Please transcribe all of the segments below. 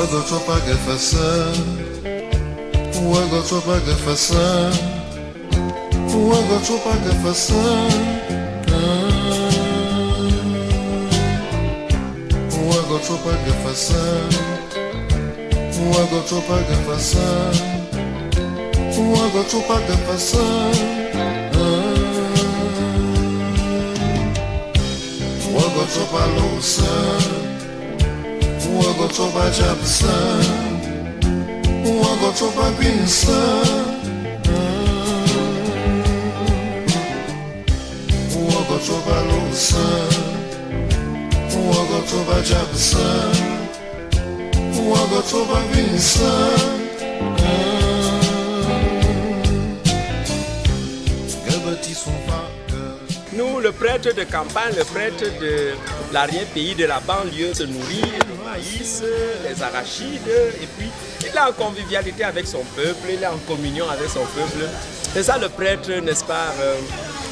Wagotopaga faça, wagotopaga faça, wagotopaga faça, wagotopaga faça, wagotopaga faça, wagotopaga faça, wagotopalouça. Wagotoba jabsa, wagotoba binsa, wagotoba lusa, wagotoba jabsa, wagotoba binsa. Gabati son Nous, le prêtre de campagne, le prêtre de l'arrière-pays de la banlieue se nourrit du maïs, des arachides, et puis il est en convivialité avec son peuple, il est en communion avec son peuple. C'est ça le prêtre, n'est-ce pas,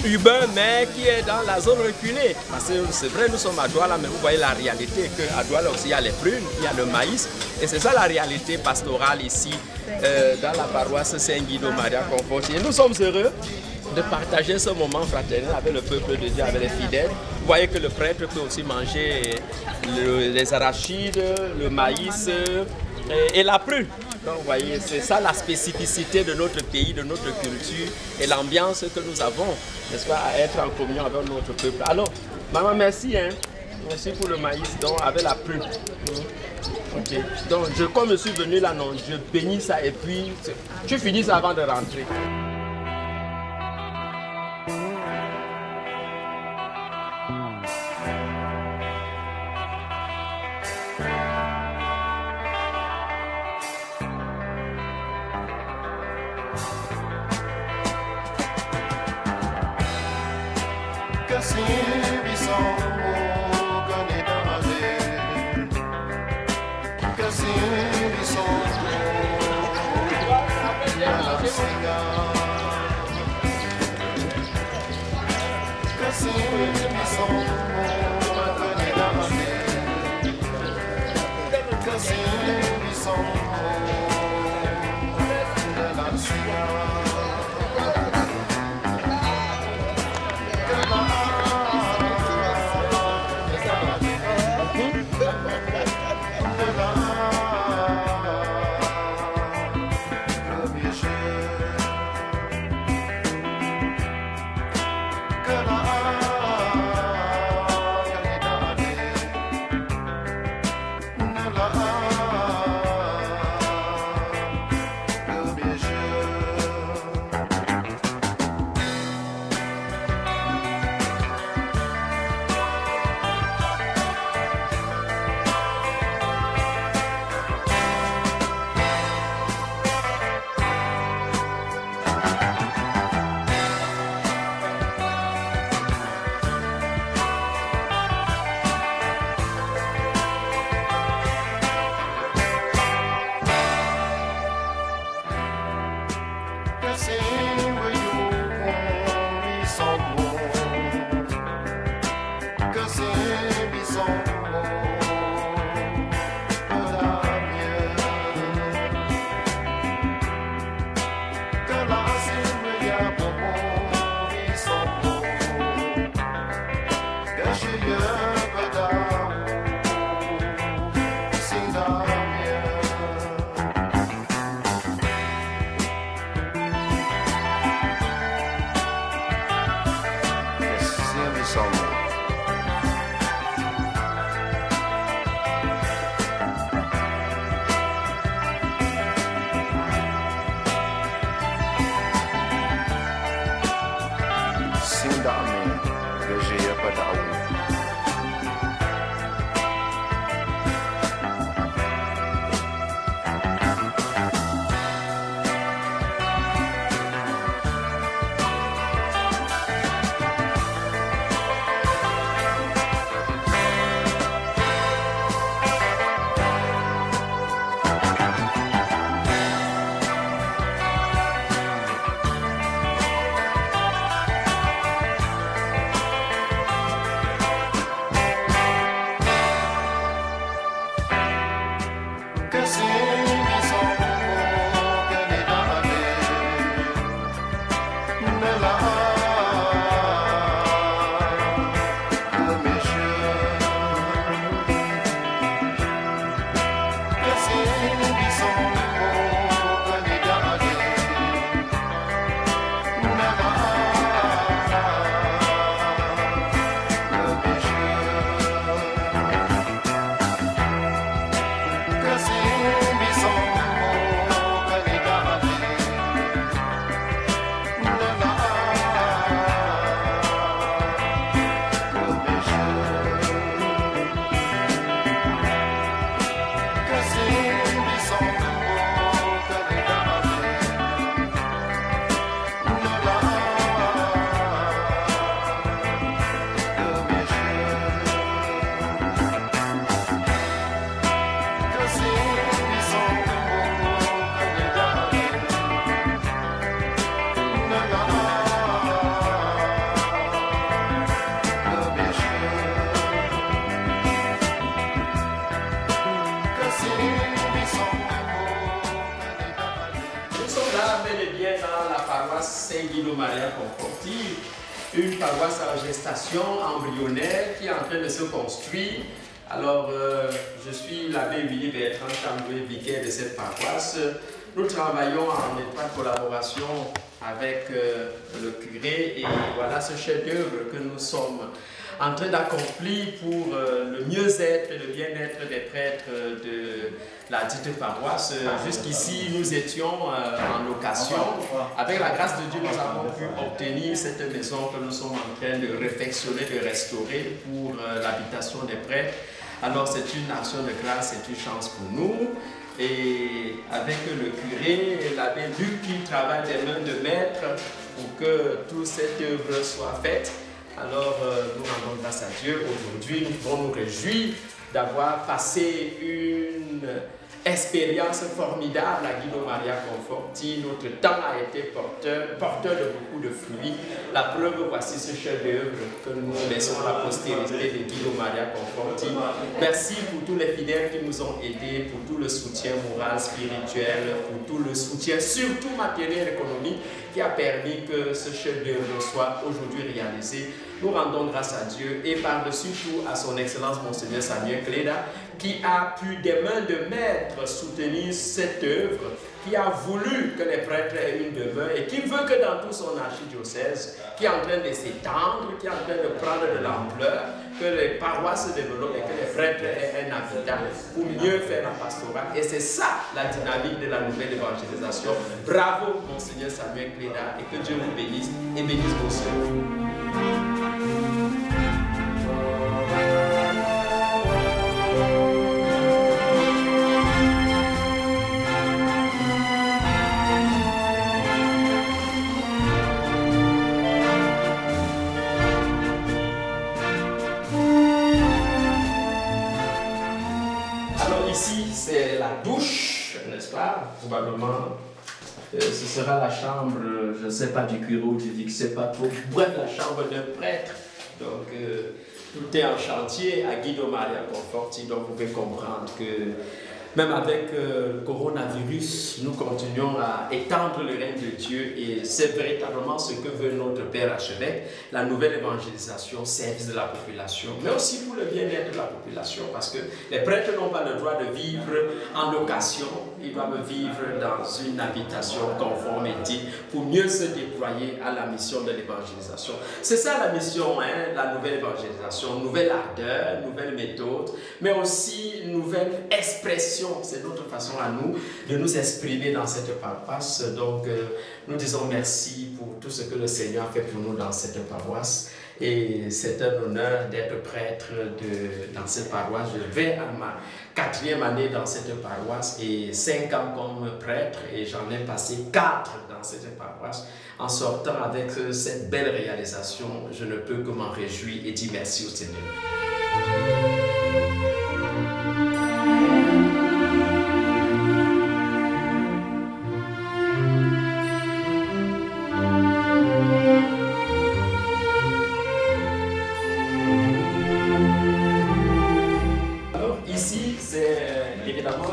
urbain, mais qui est dans la zone reculée. Parce que c'est vrai, nous sommes à Douala, mais vous voyez la réalité qu'à Douala aussi il y a les prunes, il y a le maïs, et c'est ça la réalité pastorale ici, dans la paroisse Saint-Guido-Maria Conforti. Et nous sommes heureux de partager ce moment fraternel avec le peuple de Dieu, avec les fidèles. Vous voyez que le prêtre peut aussi manger les arachides, le maïs et la prune. Donc vous voyez, c'est ça la spécificité de notre pays, de notre culture et l'ambiance que nous avons, n'est-ce pas, à être en communion avec notre peuple. Alors, maman, merci, hein. Merci pour le maïs, donc avec la prune. Ok. Donc, comme je suis venu là, non, je bénis ça et puis tu finis ça avant de rentrer. voilà bel et bien dans la paroisse Saint-Guido-Maria Conforti, une paroisse en gestation embryonnaire qui est en train de se construire. Alors, je suis l'abbé Willy Bertrand Chamboué, vicaire de cette paroisse. Nous travaillons en étroite collaboration avec le curé et voilà ce chef-d'œuvre que nous sommes en train d'accomplir pour le mieux-être et le bien-être des prêtres de la dite paroisse. Jusqu'ici, nous étions en location. Avec la grâce de Dieu, nous avons pu obtenir cette maison que nous sommes en train de réfectionner, de restaurer pour l'habitation des prêtres. Alors, c'est une action de grâce, c'est une chance pour nous. Et avec le curé et l'abbé Luc qui travaille des mains de maître pour que toute cette œuvre soit faite. Alors, nous rendons grâce à Dieu. Aujourd'hui, nous pouvons nous réjouir d'avoir passé une expérience formidable à Guido-Maria Conforti. Notre temps a été porteur de beaucoup de fruits. La preuve, voici ce chef-d'œuvre que nous laissons à la postérité de Guido-Maria Conforti. Merci pour tous les fidèles qui nous ont aidés, pour tout le soutien moral, spirituel, pour tout le soutien, surtout matériel et économique, qui a permis que ce chef-d'œuvre soit aujourd'hui réalisé. Nous rendons grâce à Dieu et par-dessus tout à son Excellence Monseigneur Samuel Cléda qui a pu des mains de maître soutenir cette œuvre, qui a voulu que les prêtres aient une demeure et qui veut que dans tout son archidiocèse, qui est en train de s'étendre, qui est en train de prendre de l'ampleur, que les paroisses se développent et que les prêtres aient un habitat pour mieux faire la pastorale. Et c'est ça la dynamique de la nouvelle évangélisation. Bravo Monseigneur Samuel Cléda et que Dieu vous bénisse et bénisse vos sœurs. C'est la douche, n'est-ce pas? Probablement, ce sera la chambre, je ne sais pas, du curé ou du vicaire, je ne sais pas trop. Bref, la chambre d'un prêtre. Donc, tout est en chantier à Guido-Maria Conforti. Donc, vous pouvez comprendre que même avec le coronavirus, nous continuons à étendre le règne de Dieu et c'est véritablement ce que veut notre Père Archevêque, la nouvelle évangélisation, service de la population, mais aussi pour le bien-être de la population parce que les prêtres n'ont pas le droit de vivre en location, ils doivent vivre dans une habitation conforme et digne pour mieux se déployer à la mission de l'évangélisation. C'est ça la mission, hein, la nouvelle évangélisation, nouvelle ardeur, nouvelle méthode, mais aussi nouvelle expression. C'est notre façon à nous de nous exprimer dans cette paroisse. Donc, nous disons merci pour tout ce que le Seigneur a fait pour nous dans cette paroisse. Et c'est un honneur d'être prêtre dans cette paroisse. Je vais à ma 4e année dans cette paroisse et 5 ans comme prêtre. Et j'en ai passé 4 dans cette paroisse. En sortant avec cette belle réalisation, je ne peux que m'en réjouir et dire merci au Seigneur.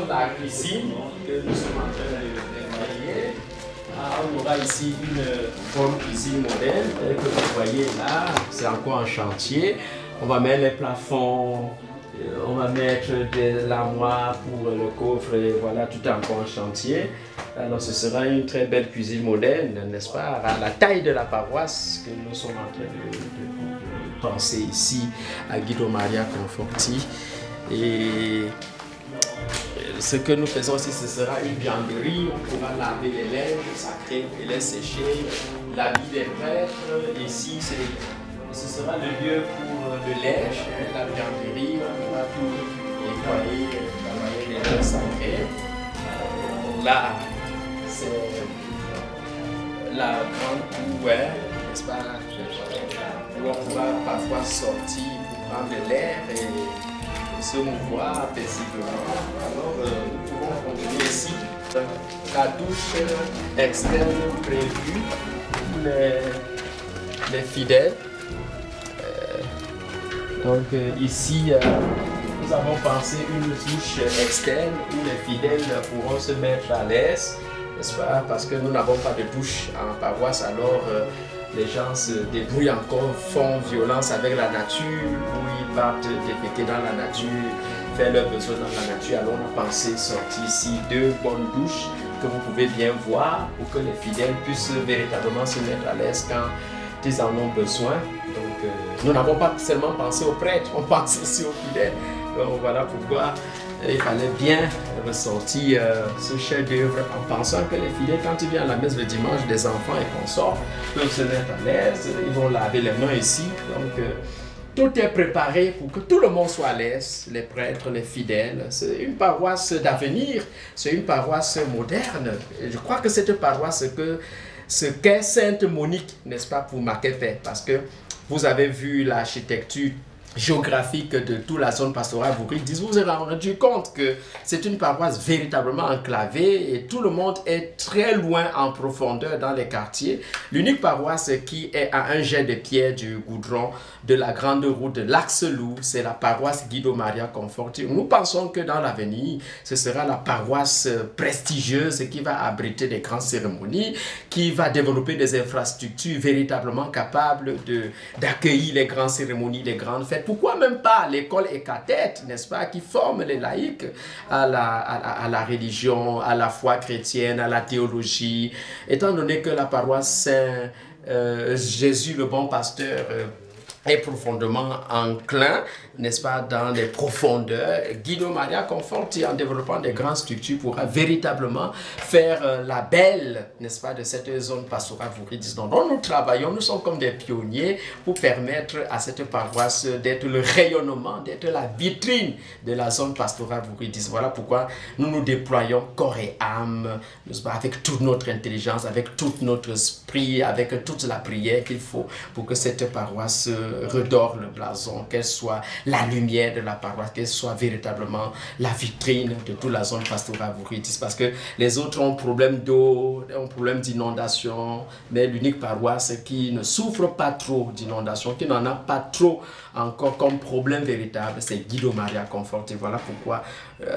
La cuisine que nous sommes en train de créer. On aura ici une bonne cuisine moderne que vous voyez là, c'est encore en chantier. On va mettre les plafonds, on va mettre de l'armoire pour le coffre et voilà, tout est encore en chantier. Alors ce sera une très belle cuisine moderne, n'est-ce pas, à la taille de la paroisse que nous sommes en train de penser ici à Guido-Maria Conforti. Et ce que nous faisons aussi, ce sera une vianderie. On pourra laver les linges sacrés et les sécher, l'habit des prêtres. Ici, ce sera le lieu pour le lèche, la vianderie. On pourra tout nettoyer, travailler les linges sacrés. Là, c'est la grande cour, n'est-ce pas, où on pourra parfois sortir pour prendre l'air et se mouvoir paisiblement. Alors, nous pouvons continuer ici. La douche externe prévue pour les fidèles. Donc, ici, nous avons pensé une douche externe où les fidèles pourront se mettre à l'aise n'est-ce pas? Parce que nous n'avons pas de douche en paroisse, alors les gens se débrouillent encore, font violence avec la nature, où ils partent déféquer dans la nature, faire leurs besoins dans la nature. Alors on a pensé sortir ici 2 bonnes douches que vous pouvez bien voir pour que les fidèles puissent véritablement se mettre à l'aise quand ils en ont besoin. Donc nous n'avons pas seulement pensé aux prêtres, on pense aussi aux fidèles. Donc voilà pourquoi il fallait bien ressortir ce chef-d'œuvre en pensant que les fidèles, quand ils viennent à la messe le dimanche, des enfants et consorts peuvent se mettre à l'aise, ils vont laver les mains ici. Donc tout est préparé pour que tout le monde soit à l'aise, les prêtres, les fidèles. C'est une paroisse d'avenir, c'est une paroisse moderne. Et je crois que cette paroisse, ce qu'est Sainte Monique, n'est-ce pas, pour Makepe, parce que vous avez vu l'architecture géographique de toute la zone pastorale Vouridis, vous vous êtes rendu compte que c'est une paroisse véritablement enclavée et tout le monde est très loin en profondeur dans les quartiers. L'unique paroisse qui est à un jet de pierre du goudron de la grande route de l'Axe-Loup, c'est la paroisse Guido Maria Conforti. Nous pensons que dans l'avenir, ce sera la paroisse prestigieuse qui va abriter des grandes cérémonies, qui va développer des infrastructures véritablement capables d'accueillir les grandes cérémonies, les grandes fêtes. Pourquoi même pas l'école Ecatète, n'est-ce pas, qui forme les laïcs à la religion, à la foi chrétienne, à la théologie, étant donné que la paroisse Saint Jésus le bon pasteur est profondément enclin, n'est-ce pas, dans les profondeurs. Guido Maria Conforti, en développant des grandes structures, pourra véritablement faire la belle, n'est-ce pas, de cette zone pastorale Vouridis. Donc nous travaillons, nous sommes comme des pionniers pour permettre à cette paroisse d'être le rayonnement, d'être la vitrine de la zone pastorale Vouridis. Voilà pourquoi nous nous déployons corps et âme, n'est-ce pas, avec toute notre intelligence, avec tout notre esprit, avec toute la prière qu'il faut pour que cette paroisse redore le blason, qu'elle soit la lumière de la paroisse, qu'elle soit véritablement la vitrine de toute la zone pastorale Vouridis. Parce que les autres ont problème d'eau, ont problème d'inondation, mais l'unique paroisse qui ne souffre pas trop d'inondation, qui n'en a pas trop encore comme problème véritable, c'est Guido Maria Conforti. Voilà pourquoi,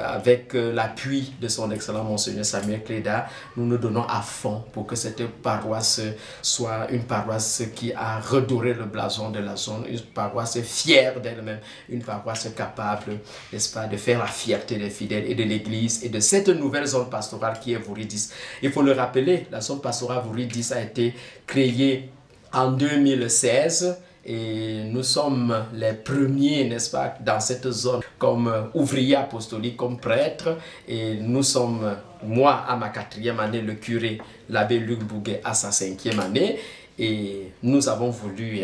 avec l'appui de son excellent Monseigneur Samuel Cléda, nous nous donnons à fond pour que cette paroisse soit une paroisse qui a redoré le blason de la zone, une paroisse fière d'elle-même, une paroisse capable, n'est-ce pas, de faire la fierté des fidèles et de l'Église et de cette nouvelle zone pastorale qui est Vouridis. Il faut le rappeler, la zone pastorale Vouridis a été créée en 2016 et nous sommes les premiers, n'est-ce pas, dans cette zone comme ouvriers apostoliques, comme prêtres, et nous sommes, moi à ma 4e année, le curé, l'abbé Luc Bouguet à sa 5e année, et nous avons voulu,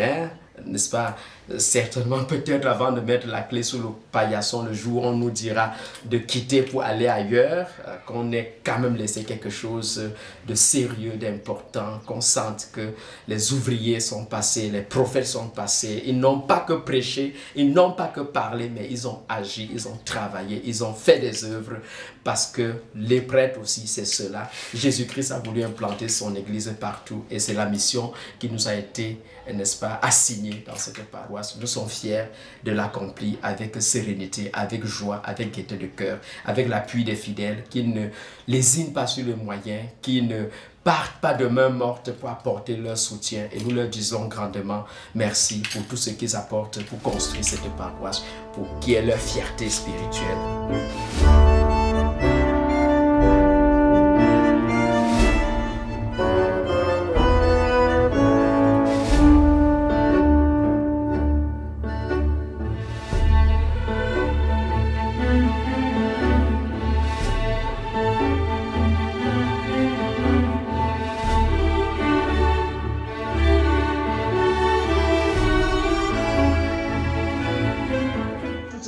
n'est-ce pas, certainement peut-être avant de mettre la clé sous le paillasson le jour où on nous dira de quitter pour aller ailleurs, qu'on ait quand même laissé quelque chose de sérieux, d'important, qu'on sente que les ouvriers sont passés, les prophètes sont passés, ils n'ont pas que prêché, ils n'ont pas que parlé, mais ils ont agi, ils ont travaillé, ils ont fait des œuvres, parce que les prêtres aussi, c'est cela. Jésus-Christ a voulu implanter son église partout et c'est la mission qui nous a été, n'est-ce pas, assignée dans cette paroisse. Nous sommes fiers de l'accomplir avec sérénité, avec joie, avec gaieté de cœur, avec l'appui des fidèles qui ne lésinent pas sur les moyens, qui ne partent pas de main morte pour apporter leur soutien. Et nous leur disons grandement merci pour tout ce qu'ils apportent pour construire cette paroisse, pour qu'il y ait leur fierté spirituelle.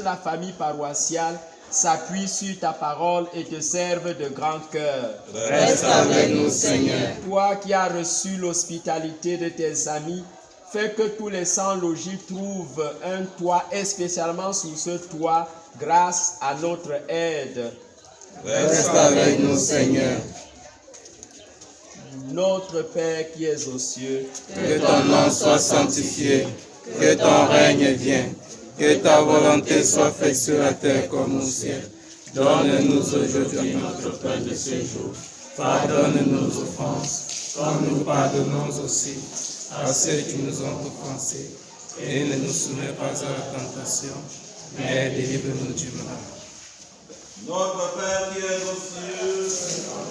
La famille paroissiale s'appuie sur ta parole et te serve de grand cœur. Reste avec nous, Seigneur. Toi qui as reçu l'hospitalité de tes amis, fais que tous les sans-logis trouvent un toit et spécialement sous ce toit grâce à notre aide. Reste avec nous, Seigneur. Notre Père qui es aux cieux, que ton nom soit sanctifié, que ton règne vienne. Que ta volonté soit faite sur la terre comme au ciel. Donne-nous aujourd'hui notre pain de ce jour. Pardonne nos offenses, comme nous pardonnons aussi à ceux qui nous ont offensés. Et ne nous soumets pas à la tentation, mais délivre-nous du mal. Notre Père qui es aux cieux,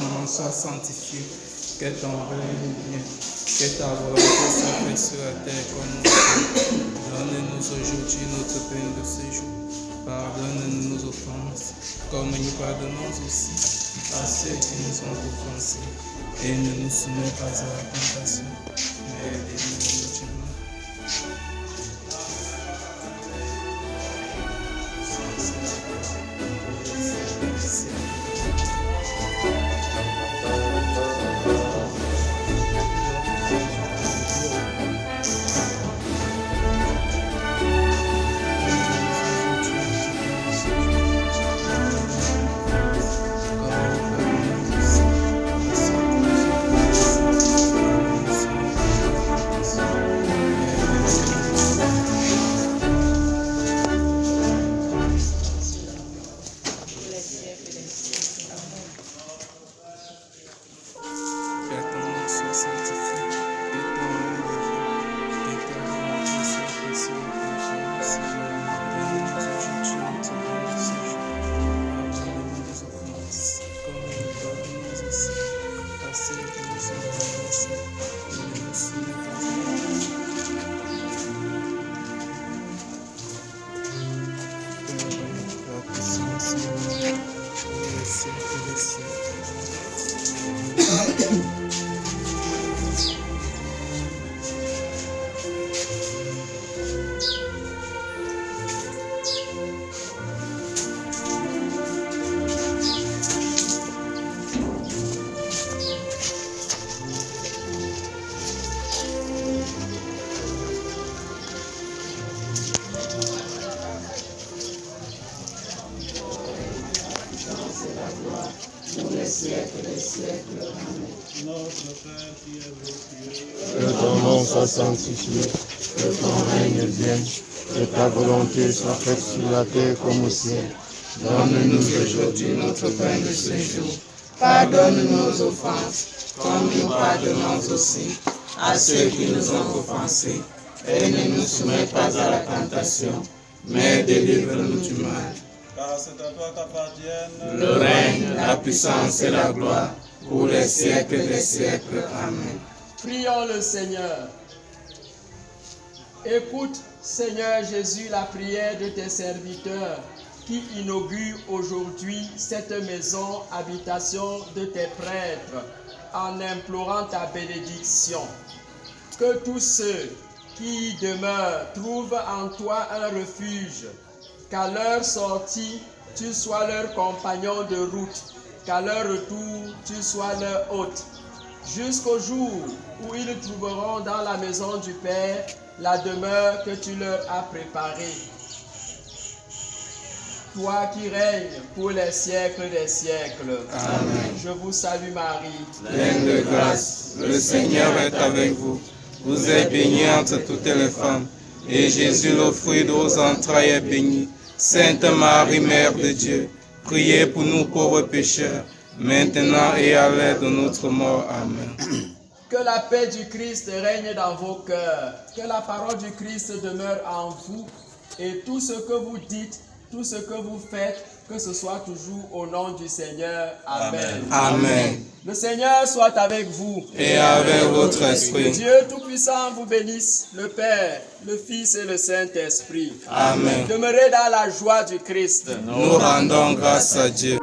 Ton nom soit sanctifié, que ton règne vienne, que ta volonté soit faite sur la terre comme au ciel. Donne-nous aujourd'hui notre pain de ce jour. Pardonne-nous nos offenses, comme nous pardonnons aussi à ceux qui nous ont offensés. Et ne nous soumets pas à la tentation, mais délivre-nous du mal. Que ton nom soit sanctifié, que ton règne vienne, que ta volonté soit faite sur la terre comme au ciel. Donne-nous aujourd'hui notre pain de ce jour. Pardonne nos offenses, comme nous pardonnons aussi à ceux qui nous ont offensés. Et ne nous soumets pas à la tentation, mais délivre-nous du mal. car c'est à toi qu'appartiennent Le règne, la puissance et la gloire, pour les siècles des siècles. Amen. Prions le Seigneur. Écoute, Seigneur Jésus, la prière de tes serviteurs qui inaugurent aujourd'hui cette maison, habitation de tes prêtres, en implorant ta bénédiction. Que tous ceux qui y demeurent trouvent en toi un refuge, qu'à leur sortie, tu sois leur compagnon de route, qu'à leur retour, tu sois leur hôte, jusqu'au jour où ils trouveront dans la maison du Père la demeure que tu leur as préparée. Toi qui règnes pour les siècles des siècles. Amen. Je vous salue Marie, Pleine de grâce, le Seigneur est avec vous. Vous êtes bénie entre toutes les femmes, et Jésus, le fruit de vos entrailles, est béni. Sainte Marie, Mère de Dieu, priez pour nous pauvres pécheurs, maintenant et à l'heure de notre mort. Amen. que la paix du Christ règne dans vos cœurs, que la parole du Christ demeure en vous, et tout ce que vous dites, tout ce que vous faites, que ce soit toujours au nom du Seigneur. Amen. Amen. Le Seigneur soit avec vous. Et avec votre Que esprit. Dieu Tout-Puissant vous bénisse, le Père, le Fils et le Saint-Esprit. Amen. Demeurez dans la joie du Christ. Nous rendons grâce à Dieu.